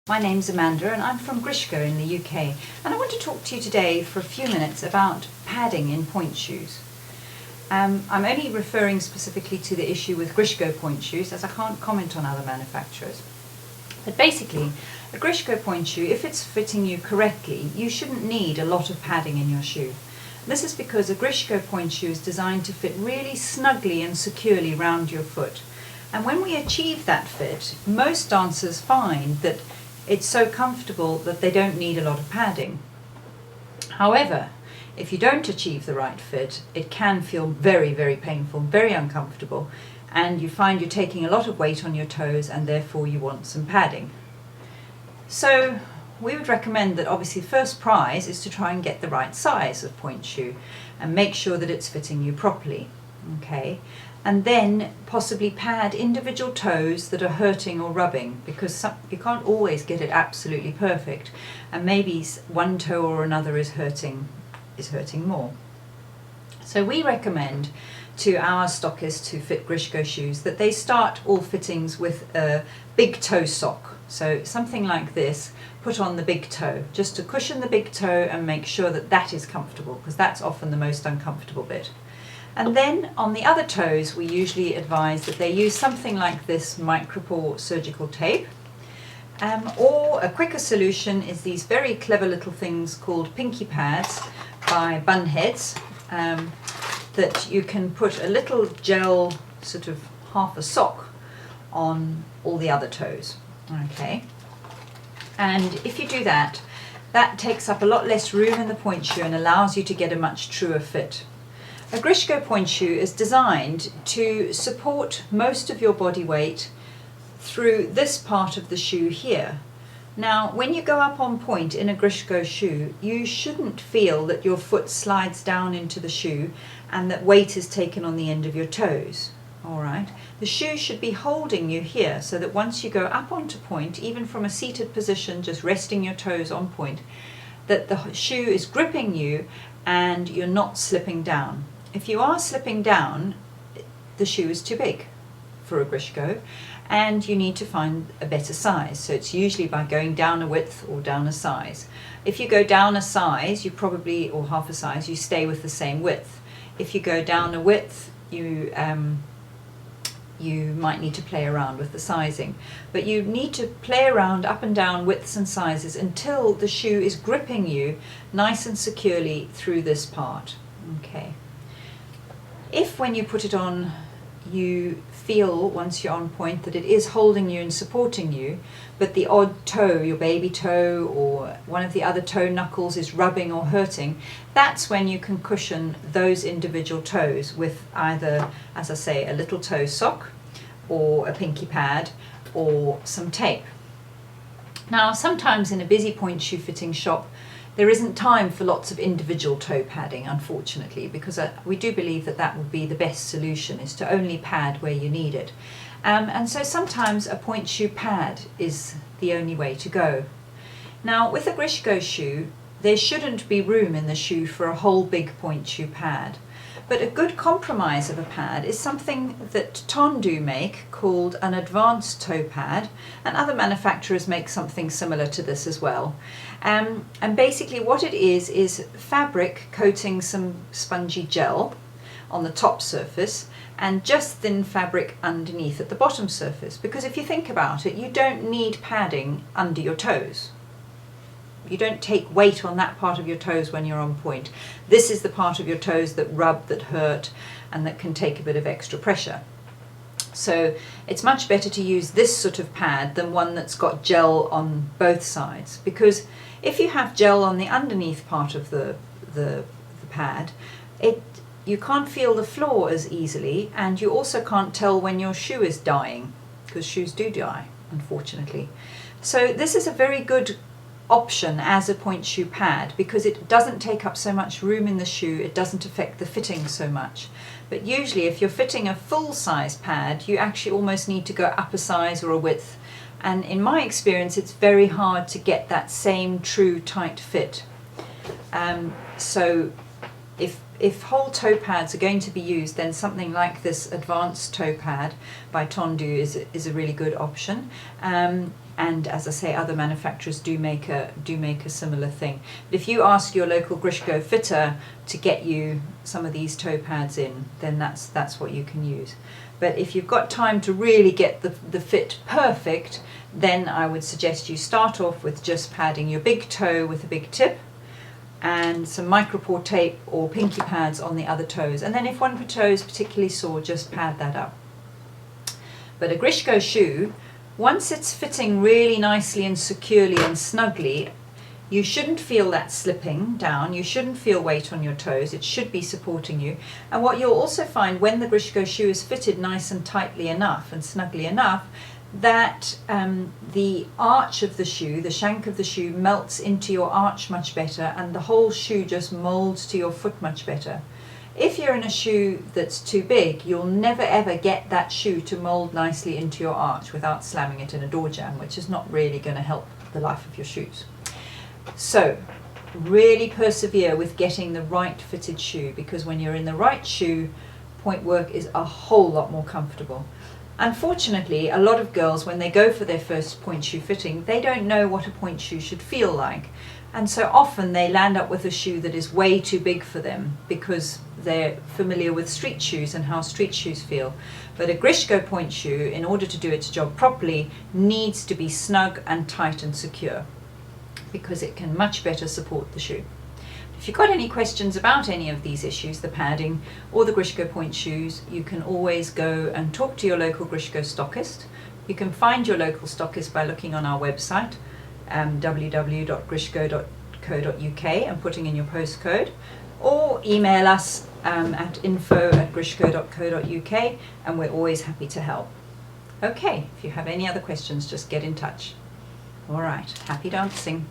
My name's Amanda and I'm from Grishko in the UK, and I want to talk to you today for a few minutes about padding in pointe shoes. I'm only referring specifically to the issue with Grishko Pointe shoes, as I can't comment on other manufacturers. But basically, a Grishko Pointe shoe, if it's fitting you correctly, you shouldn't need a lot of padding in your shoe. This is because a Grishko Pointe shoe is designed to fit really snugly and securely round your foot. And when we achieve that fit, most dancers find that it's so comfortable that they don't need a lot of padding. However, if you don't achieve the right fit, it can feel very, very painful, very uncomfortable, and you find you're taking a lot of weight on your toes and therefore you want some padding. So we would recommend that obviously first prize is to try and get the right size of pointe shoe and make sure that it's fitting you properly. Okay, and then possibly pad individual toes that are hurting or rubbing, because you can't always get it absolutely perfect, and maybe one toe or another is hurting more. So we recommend to our stockists who fit Grishko shoes that they start all fittings with a big toe sock. So something like this, put on the big toe, just to cushion the big toe and make sure that that is comfortable, because that's often the most uncomfortable bit. And then on the other toes, we usually advise that they use something like this micropore surgical tape. Or a quicker solution is these very clever little things called pinky pads by Bunheads, that you can put a little gel, sort of half a sock, on all the other toes. Okay, and if you do that, that takes up a lot less room in the pointe shoe and allows you to get a much truer fit. A Grishko pointe shoe is designed to support most of your body weight through this part of the shoe here. Now, when you go up on pointe in a Grishko shoe, you shouldn't feel that your foot slides down into the shoe and that weight is taken on the end of your toes. All right, the shoe should be holding you here, so that once you go up onto pointe, even from a seated position, just resting your toes on pointe, that the shoe is gripping you and you're not slipping down. If you are slipping down, the shoe is too big for a Grishko, and you need to find a better size. So it's usually by going down a width or down a size. If you go down a size, you probably, or half a size, you stay with the same width. If you go down a width, you might need to play around with the sizing. But you need to play around up and down widths and sizes until the shoe is gripping you nice and securely through this part. Okay. If when you put it on you feel, once you're on pointe, that it is holding you and supporting you, but the odd toe, your baby toe or one of the other toe knuckles is rubbing or hurting, that's when you can cushion those individual toes with either, as I say, a little toe sock or a pinky pad or some tape. Now, sometimes in a busy pointe shoe fitting shop, there isn't time for lots of individual toe padding, unfortunately, because we do believe that that would be the best solution, is to only pad where you need it. And so sometimes a pointe shoe pad is the only way to go. Now, with a Grishko shoe, there shouldn't be room in the shoe for a whole big pointe shoe pad. But a good compromise of a pad is something that Tondu make called an advanced toe pad, and other manufacturers make something similar to this as well. And basically what it is fabric coating some spongy gel on the top surface and just thin fabric underneath at the bottom surface. Because if you think about it, you don't need padding under your toes. You don't take weight on that part of your toes when you're on pointe. This is the part of your toes that rub, that hurt, and that can take a bit of extra pressure. So it's much better to use this sort of pad than one that's got gel on both sides, because if you have gel on the underneath part of the pad, you can't feel the floor as easily, and you also can't tell when your shoe is dying, because shoes do die, unfortunately. So this is a very good option as a pointe shoe pad, because it doesn't take up so much room in the shoe, it doesn't affect the fitting so much. But usually if you're fitting a full size pad, you actually almost need to go up a size or a width, and in my experience it's very hard to get that same true tight fit. So if whole toe pads are going to be used, then something like this advanced toe pad by Tondu is a really good option. And as I say, other manufacturers do make a similar thing. But if you ask your local Grishko fitter to get you some of these toe pads in, then that's what you can use. But if you've got time to really get the fit perfect, then I would suggest you start off with just padding your big toe with a big tip and some micropore tape or pinky pads on the other toes. And then if one toe is particularly sore, just pad that up. But a Grishko shoe, once it's fitting really nicely and securely and snugly, you shouldn't feel that slipping down, you shouldn't feel weight on your toes, it should be supporting you. And what you'll also find when the Grishko shoe is fitted nice and tightly enough and snugly enough, that the arch of the shoe, the shank of the shoe, melts into your arch much better, and the whole shoe just molds to your foot much better. If you're in a shoe that's too big, you'll never ever get that shoe to mold nicely into your arch without slamming it in a door jamb, which is not really going to help the life of your shoes. So really persevere with getting the right fitted shoe, because when you're in the right shoe, point work is a whole lot more comfortable. Unfortunately, a lot of girls, when they go for their first point shoe fitting, they don't know what a point shoe should feel like. And so often they land up with a shoe that is way too big for them because they're familiar with street shoes and how street shoes feel. But a Grishko point shoe, in order to do its job properly, needs to be snug and tight and secure, because it can much better support the shoe. If you've got any questions about any of these issues, the padding or the Grishko point shoes, you can always go and talk to your local Grishko stockist. You can find your local stockist by looking on our website, www.grishko.co.uk, and putting in your postcode, or email us at info@grishko.co.uk, and we're always happy to help. Okay, if you have any other questions, just get in touch. All right, happy dancing.